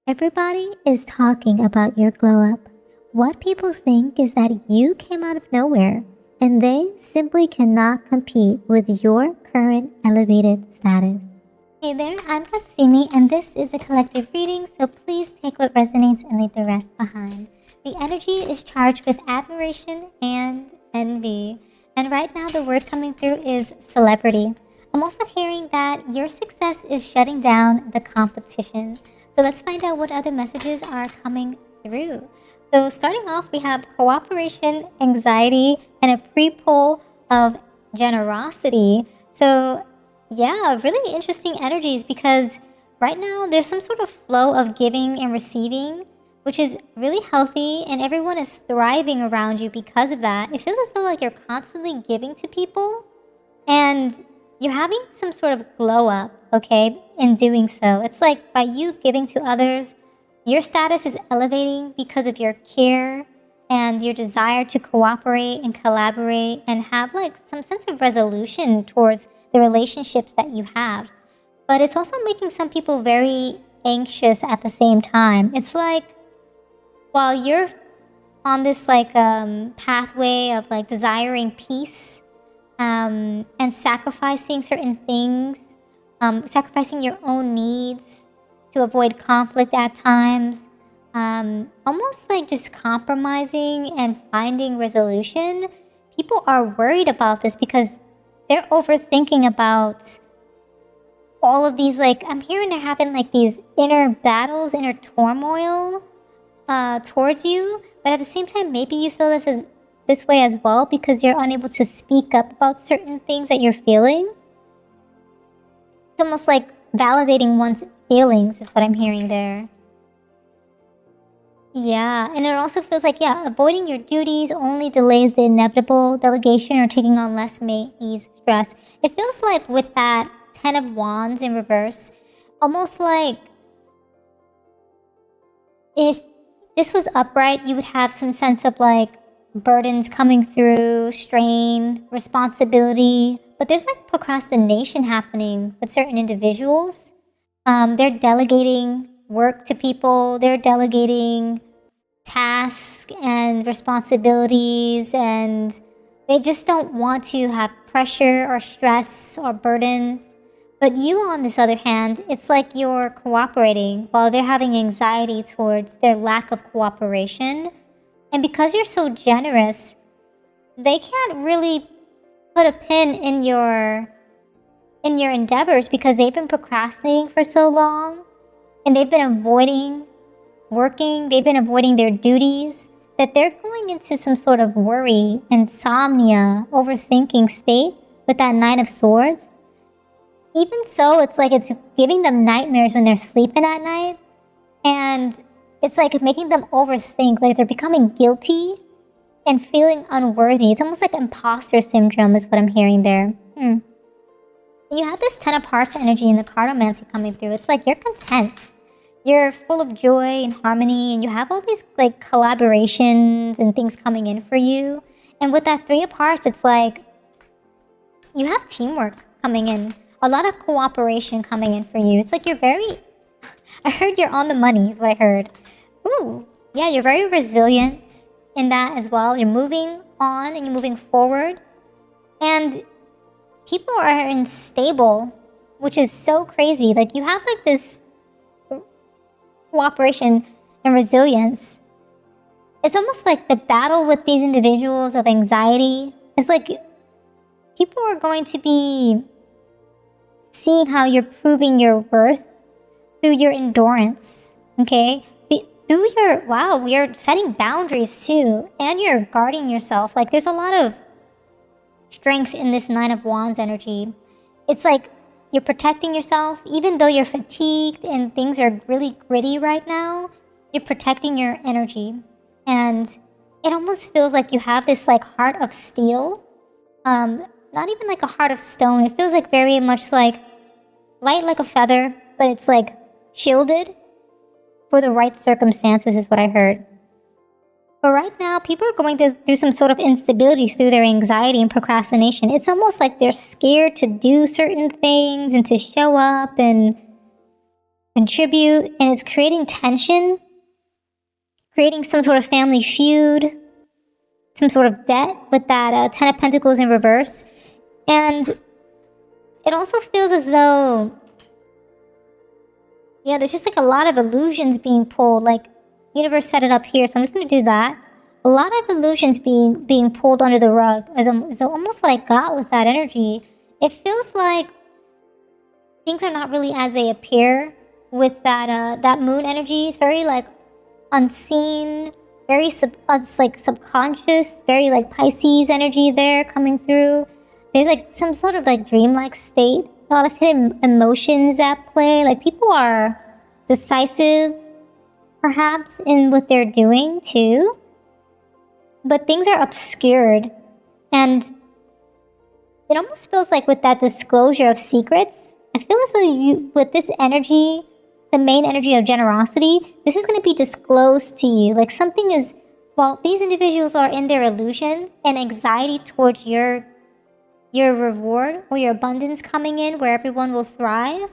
Everybody is talking about your glow up. What people think is that you came out of nowhere and they simply cannot compete with your current elevated status. Hey there, I'm Katsumi and this is a collective reading, so please take what resonates and leave the rest behind. The energy is charged with admiration and envy, and right now the word coming through is celebrity. I'm also hearing that your success is shutting down the competition. So let's find out what other messages are coming through. So starting off, we have cooperation, anxiety, and a pre-pull of generosity. So yeah, really interesting energies because right now there's some sort of flow of giving and receiving, which is really healthy, and everyone is thriving around you because of that. It feels as though like you're constantly giving to people and you're having some sort of glow up, okay, in doing so. It's like by you giving to others, your status is elevating because of your care and your desire to cooperate and collaborate and have like some sense of resolution towards the relationships that you have. But it's also making some people very anxious at the same time. It's like while you're on this like pathway of like desiring peace, and sacrificing certain things, sacrificing your own needs to avoid conflict at times, almost like just compromising and finding resolution. People are worried about this because they're overthinking about all of these, like, I'm hearing they're having like these inner battles, inner turmoil towards you, but at the same time, maybe you feel this way as well because you're unable to speak up about certain things that you're feeling. It's almost like validating one's feelings is what I'm hearing there. Yeah, and it also feels like, yeah, avoiding your duties only delays the inevitable delegation or taking on less may ease stress. It feels like with that 10 of Wands in reverse, almost like if this was upright, you would have some sense of like burdens coming through, strain, responsibility, but there's like procrastination happening with certain individuals. They're delegating work to people, they're delegating tasks and responsibilities, and they just don't want to have pressure or stress or burdens. But you, on this other hand, it's like you're cooperating while they're having anxiety towards their lack of cooperation. And because you're so generous, they can't really put a pin in your endeavors because they've been procrastinating for so long and they've been avoiding working, they've been avoiding their duties, that they're going into some sort of worry, insomnia, overthinking state with that Nine of Swords. Even so, it's like it's giving them nightmares when they're sleeping at night, and it's like making them overthink, like they're becoming guilty and feeling unworthy. It's almost like imposter syndrome is what I'm hearing there. You have this 10 of Hearts energy in the cardomancy coming through. It's like you're content. You're full of joy and harmony, and you have all these like collaborations and things coming in for you. And with that 3 of Hearts, it's like you have teamwork coming in. A lot of cooperation coming in for you. It's like you're very... I heard you're on the money is what I heard. Ooh, yeah, you're very resilient in that as well. You're moving on and you're moving forward. And people are unstable, which is so crazy. Like you have like this cooperation and resilience. It's almost like the battle with these individuals of anxiety. It's like people are going to be seeing how you're proving your worth through your endurance, okay? Through your, wow, you're setting boundaries too, and you're guarding yourself. Like there's a lot of strength in this Nine of Wands energy. It's like you're protecting yourself, even though you're fatigued and things are really gritty right now, you're protecting your energy. And it almost feels like you have this like heart of steel, not even like a heart of stone. It feels like very much like light like a feather, but it's like shielded for the right circumstances is what I heard. But right now, people are going through some sort of instability through their anxiety and procrastination. It's almost like they're scared to do certain things and to show up, and contribute, and it's creating tension, creating some sort of family feud, some sort of debt with that Ten of Pentacles in reverse. And it also feels as though, yeah, there's just like a lot of illusions being pulled. Like, universe set it up here, so I'm just going to do that. A lot of illusions being pulled under the rug is almost what I got with that energy. It feels like things are not really as they appear with that moon energy. It's very like unseen, very like subconscious, very like Pisces energy there coming through. There's like some sort of like dreamlike state, a lot of hidden emotions at play. Like, people are decisive, perhaps, in what they're doing too. But things are obscured. And it almost feels like with that disclosure of secrets, I feel as though with this energy, the main energy of generosity, this is going to be disclosed to you. Like, something is, while these individuals are in their illusion and anxiety towards your reward or your abundance coming in where everyone will thrive,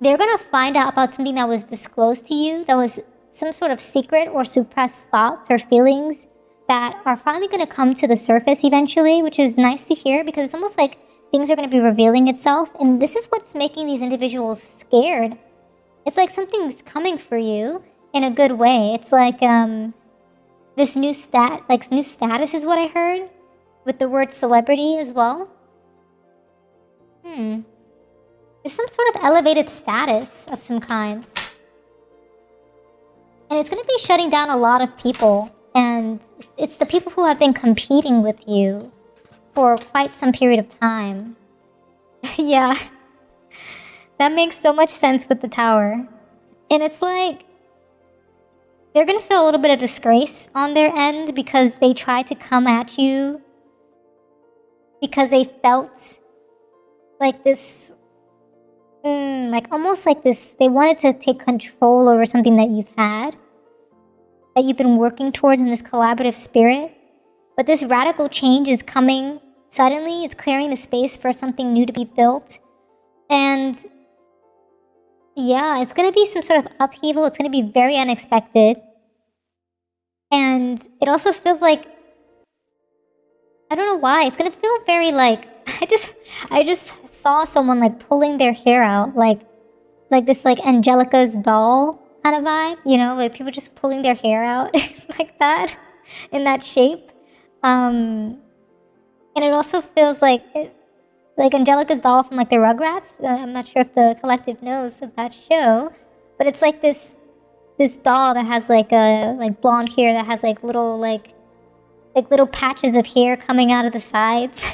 they're going to find out about something that was disclosed to you, that was some sort of secret or suppressed thoughts or feelings that are finally going to come to the surface eventually, which is nice to hear, because it's almost like things are going to be revealing itself. And this is what's making these individuals scared. It's like something's coming for you in a good way. It's like this new status is what I heard, with the word celebrity as well. There's some sort of elevated status of some kind. And it's going to be shutting down a lot of people. And it's the people who have been competing with you for quite some period of time. Yeah. That makes so much sense with the Tower. And it's like, they're going to feel a little bit of disgrace on their end because they tried to come at you because they felt like this, like almost like this, they wanted to take control over something that you've had, that you've been working towards in this collaborative spirit. But this radical change is coming suddenly. It's clearing the space for something new to be built. And yeah, it's going to be some sort of upheaval. It's going to be very unexpected. And it also feels like, I don't know why, it's going to feel very like, I just saw someone like pulling their hair out, like this like Angelica's doll kind of vibe, you know, like people just pulling their hair out like that, in that shape. And it also feels like Angelica's doll from like the Rugrats. I'm not sure if the collective knows of that show, but it's like this doll that has like blonde hair that has like little little patches of hair coming out of the sides.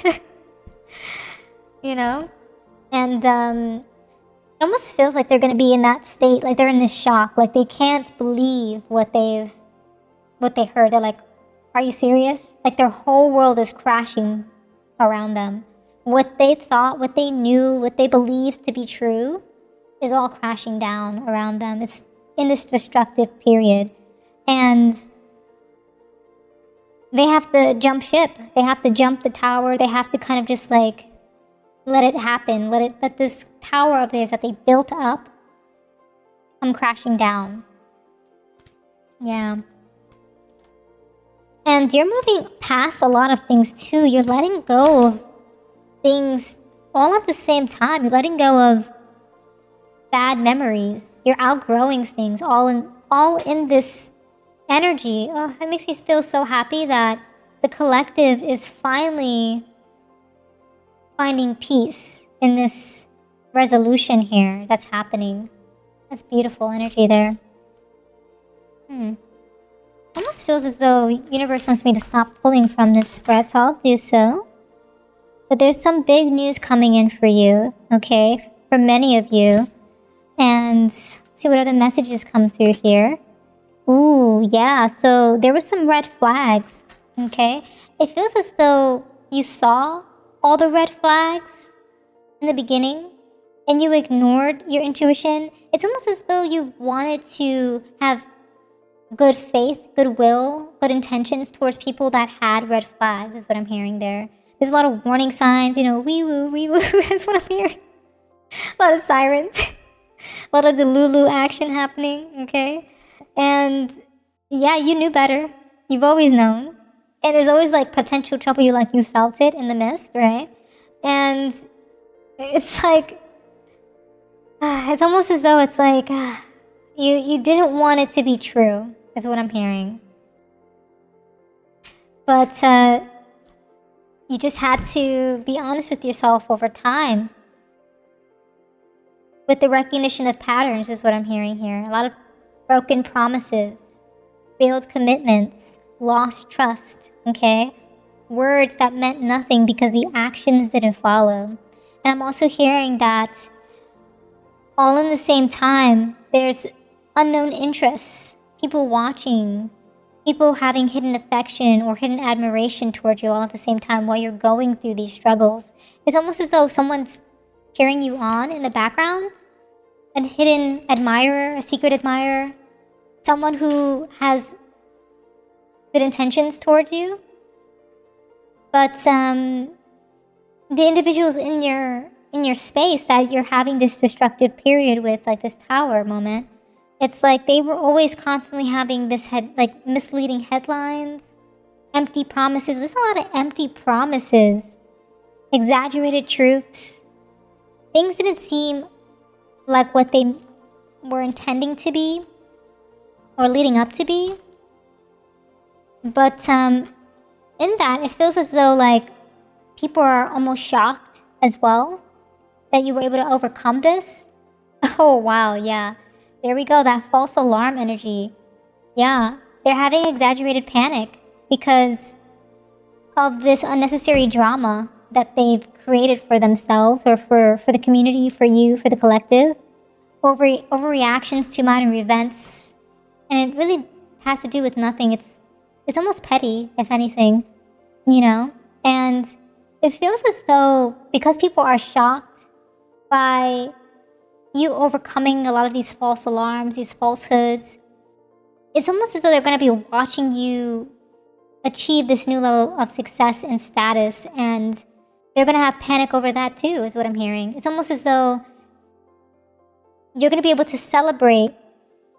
You know? And it almost feels like they're going to be in that state, like they're in this shock, like they can't believe what they heard. They're like, are you serious? Like their whole world is crashing around them. What they thought, what they knew, what they believed to be true is all crashing down around them. It's in this destructive period. And they have to jump ship. They have to jump the tower. They have to kind of just like let it happen. Let this tower of theirs that they built up come crashing down. Yeah. And you're moving past a lot of things too. You're letting go of things all at the same time. You're letting go of bad memories. You're outgrowing things all in this energy. Oh, it makes me feel so happy that the collective is finally finding peace in this resolution here that's happening. That's beautiful energy there. Almost feels as though universe wants me to stop pulling from this spread, so I'll do so. But there's some big news coming in for you, okay? For many of you. And let's see what other messages come through here. Ooh, yeah, so there were some red flags, okay? It feels as though you saw all the red flags in the beginning and you ignored your intuition. It's almost as though you wanted to have good faith, goodwill, good intentions towards people that had red flags, is what I'm hearing there. There's a lot of warning signs, you know, wee woo, that's what I'm hearing. A lot of sirens. A lot of the Lulu action happening, okay? And yeah, you knew better. You've always known. And there's always like potential trouble. You felt it in the mist, right? And it's like, it's almost as though it's like, you didn't want it to be true, is what I'm hearing. But you just had to be honest with yourself over time. With the recognition of patterns is what I'm hearing here. A lot of broken promises, failed commitments, lost trust, okay? Words that meant nothing because the actions didn't follow. And I'm also hearing that all in the same time, there's unknown interests, people watching, people having hidden affection or hidden admiration towards you all at the same time while you're going through these struggles. It's almost as though someone's cheering you on in the background, a hidden admirer, a secret admirer, someone who has good intentions towards you. But the individuals in your space that you're having this destructive period with, like this tower moment, it's like they were always constantly having this misleading headlines, empty promises. There's a lot of empty promises, exaggerated truths. Things didn't seem like what they were intending to be or leading up to be. But in that, it feels as though like people are almost shocked as well that you were able to overcome this. Oh, wow, yeah. There we go, that false alarm energy. Yeah, they're having exaggerated panic because of this unnecessary drama that they've created for themselves or for the community, for you, for the collective, overreactions to minor events. And it really has to do with nothing. It's almost petty, if anything, you know? And it feels as though because people are shocked by you overcoming a lot of these false alarms, these falsehoods, it's almost as though they're going to be watching you achieve this new level of success and status, and they're going to have panic over that too, is what I'm hearing. It's almost as though you're going to be able to celebrate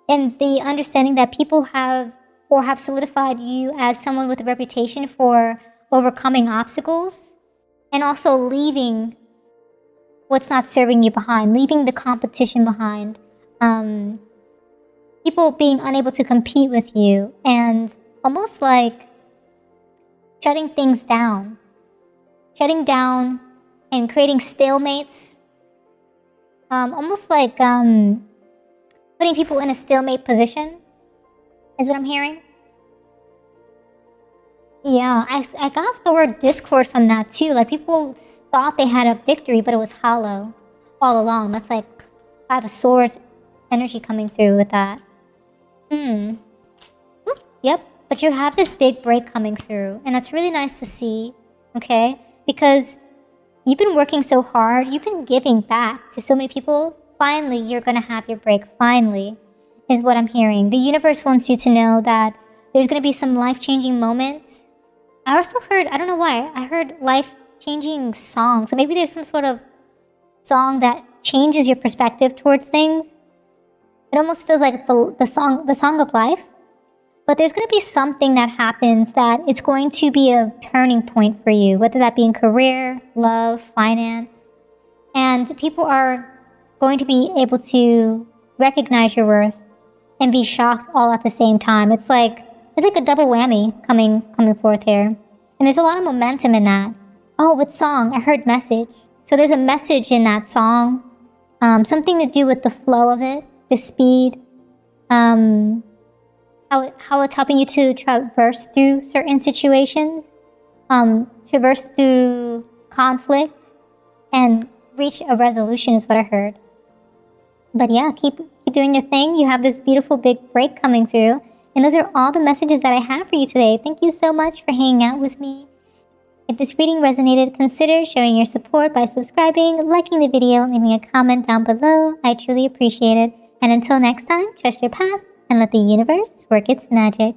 in the understanding that people have solidified you as someone with a reputation for overcoming obstacles and also leaving what's not serving you behind, leaving the competition behind, people being unable to compete with you, and almost like shutting things down, and creating stalemates, almost like putting people in a stalemate position is what I'm hearing. Yeah, I got the word discord from that too. Like people thought they had a victory, but it was hollow all along. That's like I have a Swords energy coming through with that. Yep, but you have this big break coming through, and that's really nice to see, okay? Because you've been working so hard, you've been giving back to so many people. Finally, you're gonna have your break, finally, is what I'm hearing. The universe wants you to know that there's gonna be some life-changing moments. I also heard, I don't know why, I heard life-changing songs. So maybe there's some sort of song that changes your perspective towards things. It almost feels like the song of life. But there's going to be something that happens that it's going to be a turning point for you, whether that be in career, love, finance. And people are going to be able to recognize your worth and be shocked all at the same time. It's like a double whammy coming forth here. And there's a lot of momentum in that. Oh, what song? I heard message. So there's a message in that song. Something to do with the flow of it, the speed. How it's helping you to traverse through certain situations, traverse through conflict, and reach a resolution is what I heard. But yeah, keep doing your thing. You have this beautiful big break coming through. And those are all the messages that I have for you today. Thank you so much for hanging out with me. If this reading resonated, consider showing your support by subscribing, liking the video, and leaving a comment down below. I truly appreciate it. And until next time, trust your path and let the universe work its magic.